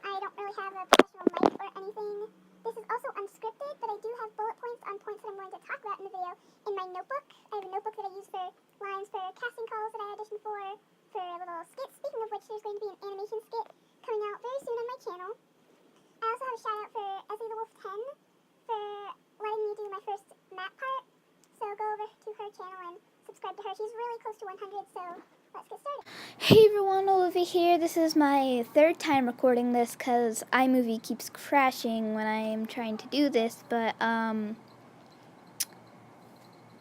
I don't really have a professional mic or anything. This is also unscripted, but I do have bullet points on points that I'm going to talk about in the video in my notebook. I have a notebook that I use for lines for casting calls that I auditioned for little skits. Speaking of which, there's going to be an animation skit coming out very soon on my channel. I also have a shout out for Ezzy the Wolf 10 for letting me do my first map part. So go over to her channel and subscribe to her. She's really close to 100, so let's get started. Hey everyone, Olivia here. This is my third time recording this because iMovie keeps crashing when I'm trying to do this, but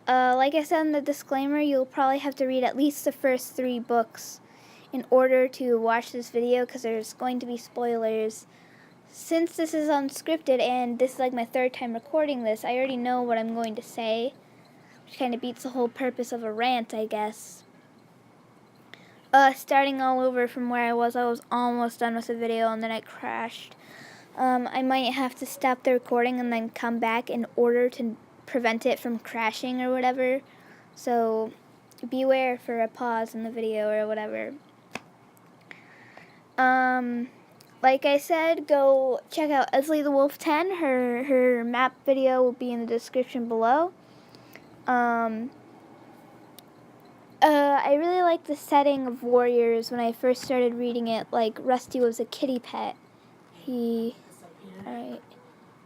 like I said in the disclaimer, you'll probably have to read at least the first 3 books in order to watch this video because there's going to be spoilers. Since this is unscripted and this is like my third time recording this, I already know what I'm going to say, which kind of beats the whole purpose of a rant, I guess. Starting all over from where I was almost done with the video and then it crashed. I might have to stop the recording and then come back in order to prevent it from crashing or whatever. So beware for a pause in the video or whatever. Like I said, go check out Ezzy the Wolf 10. Her map video will be in the description below. I really like the setting of Warriors when I first started reading it. Like, Rusty was a kitty pet. He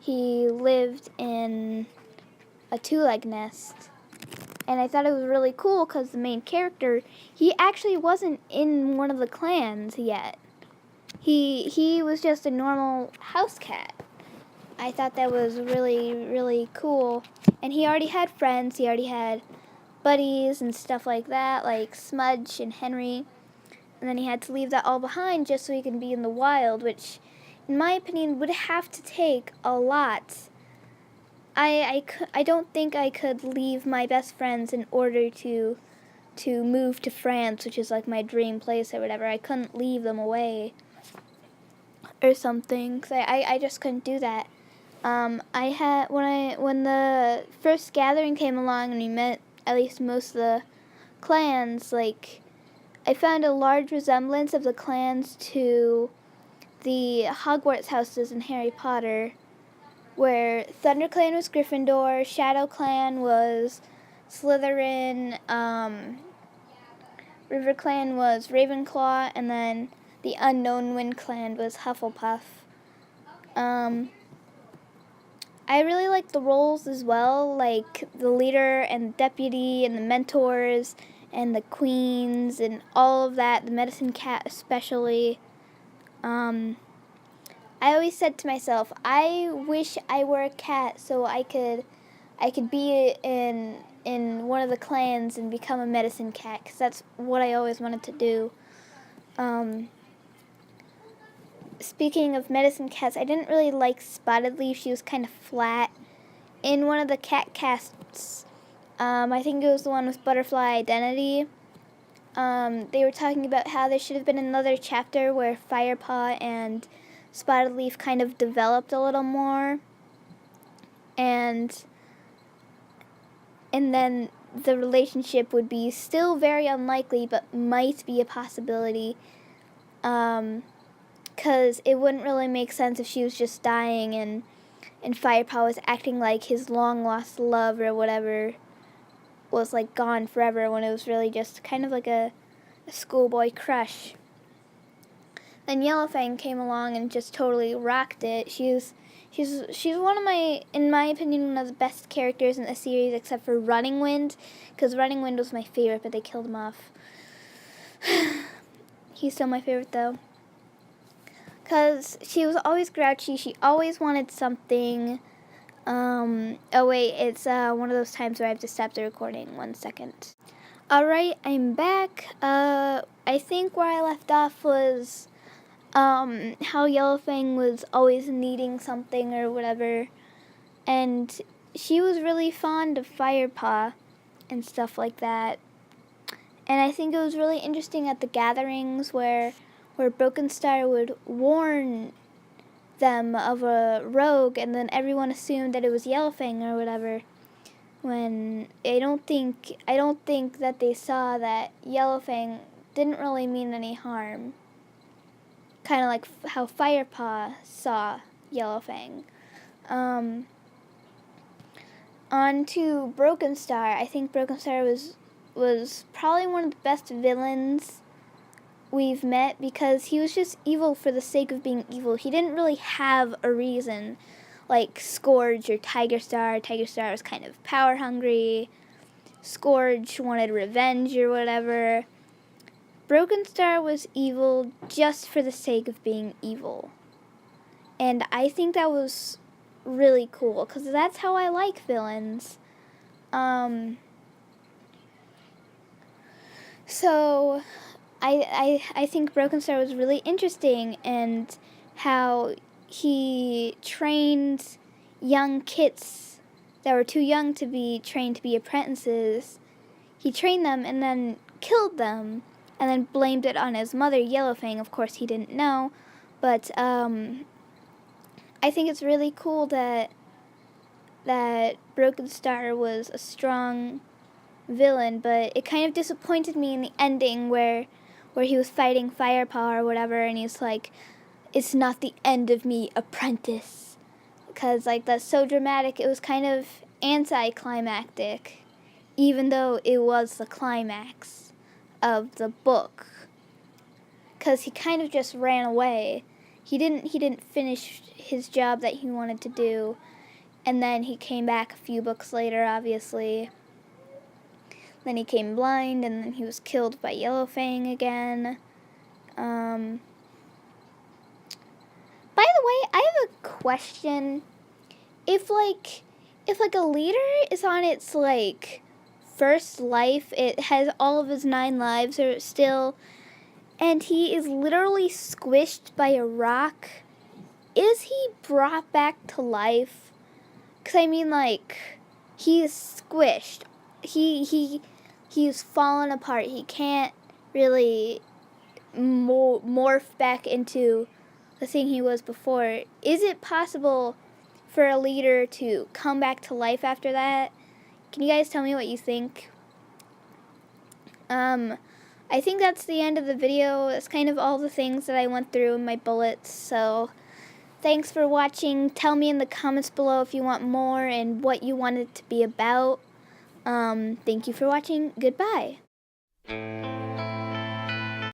lived in a 2-leg nest. And I thought it was really cool because the main character, he actually wasn't in one of the clans yet. He was just a normal house cat. I thought that was really, really cool. And he already had friends. He already had buddies and stuff like that, like Smudge and Henry. And then he had to leave that all behind just so he can be in the wild, which, in my opinion, would have to take a lot. I don't think I could leave my best friends in order to move to France, which is like my dream place or whatever. I couldn't leave them away or something, 'cause I just couldn't do that. When the first gathering came along and we met at least most of the clans, like, I found a large resemblance of the clans to the Hogwarts houses in Harry Potter, where ThunderClan was Gryffindor, ShadowClan was Slytherin, RiverClan was Ravenclaw, and then the Unknown Wind Clan was Hufflepuff. I really like the roles as well, like the leader and the deputy and the mentors and the queens and all of that, the medicine cat especially. I always said to myself, I wish I were a cat so I could be in one of the clans and become a medicine cat, because that's what I always wanted to do. Speaking of medicine cats, I didn't really like Spotted Leaf. She was kind of flat. In one of the CatCasts, I think it was the one with Butterfly Identity, they were talking about how there should have been another chapter where Firepaw and Spotted Leaf kind of developed a little more. And then the relationship would be still very unlikely, but might be a possibility. Because it wouldn't really make sense if she was just dying and Firepaw was acting like his long-lost love or whatever was, like, gone forever when it was really just kind of like a schoolboy crush. Then Yellowfang came along and just totally rocked it. She's one of my, in my opinion, one of the best characters in the series, except for Running Wind, because Running Wind was my favorite, but they killed him off. He's still my favorite, though. Because she was always grouchy. She always wanted something. Oh wait, it's one of those times where I have to stop the recording. 1 second. Alright, I'm back. I think where I left off was how Yellowfang was always needing something or whatever. And she was really fond of Firepaw and stuff like that. And I think it was really interesting at the gatherings where Broken Star would warn them of a rogue, and then everyone assumed that it was Yellowfang or whatever. When I don't think that they saw that Yellowfang didn't really mean any harm, kind of like how Firepaw saw Yellowfang. On to Broken Star. I think Broken Star was probably one of the best villains we've met, because he was just evil for the sake of being evil. He didn't really have a reason, like Scourge or Tiger Star. Tiger Star was kind of power hungry. Scourge wanted revenge or whatever. Broken Star was evil just for the sake of being evil. And I think that was really cool, because that's how I like villains. So I think Broken Star was really interesting, and how he trained young kits that were too young to be trained to be apprentices. He trained them and then killed them, and then blamed it on his mother, Yellowfang. Of course, he didn't know, but I think it's really cool that Broken Star was a strong villain, but it kind of disappointed me in the ending where he was fighting Firepaw or whatever, and he's like, "It's not the end of me, apprentice," because like that's so dramatic. It was kind of anticlimactic, even though it was the climax of the book, because he kind of just ran away. He didn't finish his job that he wanted to do, and then he came back a few books later, obviously. Then he came blind, and then he was killed by Yellowfang again. By the way, I have a question. If a leader is on its like first life, it has all of his 9 lives or still, and he is literally squished by a rock, is he brought back to life? Because I mean, like, he is squished. He's fallen apart. He can't really morph back into the thing he was before. Is it possible for a leader to come back to life after that? Can you guys tell me what you think? I think that's the end of the video. It's kind of all the things that I went through in my bullets. So thanks for watching. Tell me in the comments below if you want more and what you want it to be about. Thank you for watching. Goodbye.